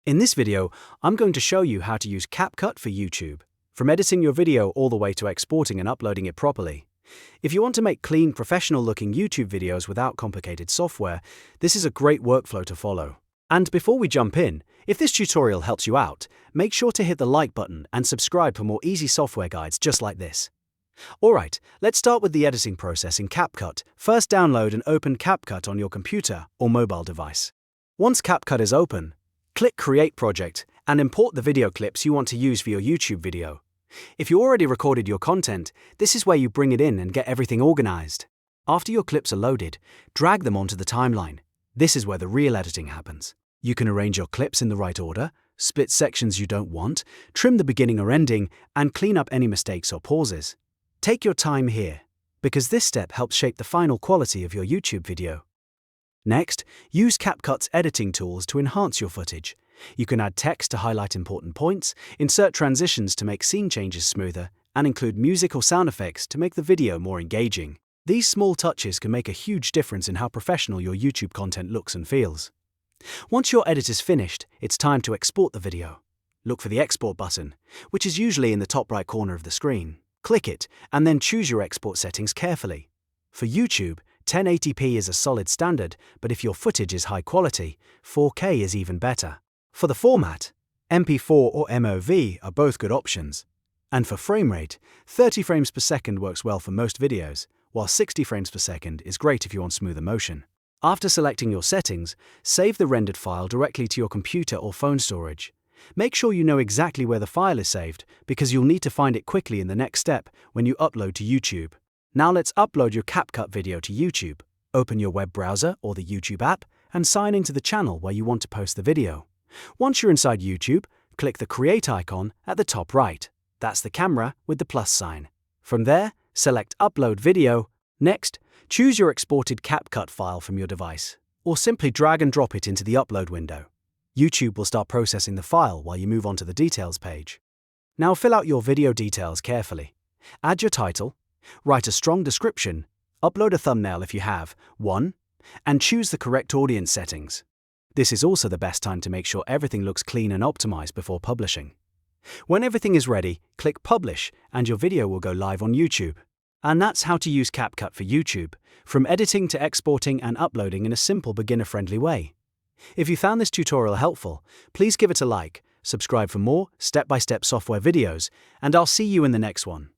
In this video, I'm going to show you how to use CapCut for YouTube, from editing your video all the way to exporting and uploading it properly. If you want to make clean, professional-looking YouTube videos without complicated software, this is a great workflow to follow. And before we jump in, if this tutorial helps you out, make sure to hit the like button and subscribe for more easy software guides just like this. Alright, let's start with the editing process in CapCut. First, download and open CapCut on your computer or mobile device. Once CapCut is open, click Create Project and import the video clips you want to use for your YouTube video. If you already recorded your content, this is where you bring it in and get everything organized. After your clips are loaded, drag them onto the timeline. This is where the real editing happens. You can arrange your clips in the right order, split sections you don't want, trim the beginning or ending, and clean up any mistakes or pauses. Take your time here, because this step helps shape the final quality of your YouTube video. Next, use CapCut's editing tools to enhance your footage. You can add text to highlight important points, insert transitions to make scene changes smoother, and include music or sound effects to make the video more engaging. These small touches can make a huge difference in how professional your YouTube content looks and feels. Once your edit is finished, it's time to export the video. Look for the Export button, which is usually in the top right corner of the screen. Click it, and then choose your export settings carefully. For YouTube, 1080p is a solid standard, but if your footage is high quality, 4K is even better. For the format, MP4 or MOV are both good options. And for frame rate, 30 frames per second works well for most videos, while 60 frames per second is great if you want smoother motion. After selecting your settings, save the rendered file directly to your computer or phone storage. Make sure you know exactly where the file is saved, because you'll need to find it quickly in the next step when you upload to YouTube. Now let's upload your CapCut video to YouTube. Open your web browser or the YouTube app and sign into the channel where you want to post the video. Once you're inside YouTube, click the Create icon at the top right. That's the camera with the plus sign. From there, select Upload Video. Next, choose your exported CapCut file from your device, or simply drag and drop it into the upload window. YouTube will start processing the file while you move on to the details page. Now fill out your video details carefully. Add your title, write a strong description, upload a thumbnail if you have one, and choose the correct audience settings. This is also the best time to make sure everything looks clean and optimized before publishing. When everything is ready, click Publish and your video will go live on YouTube. And that's how to use CapCut for YouTube, from editing to exporting and uploading in a simple beginner-friendly way. If you found this tutorial helpful, please give it a like, subscribe for more step-by-step software videos, and I'll see you in the next one.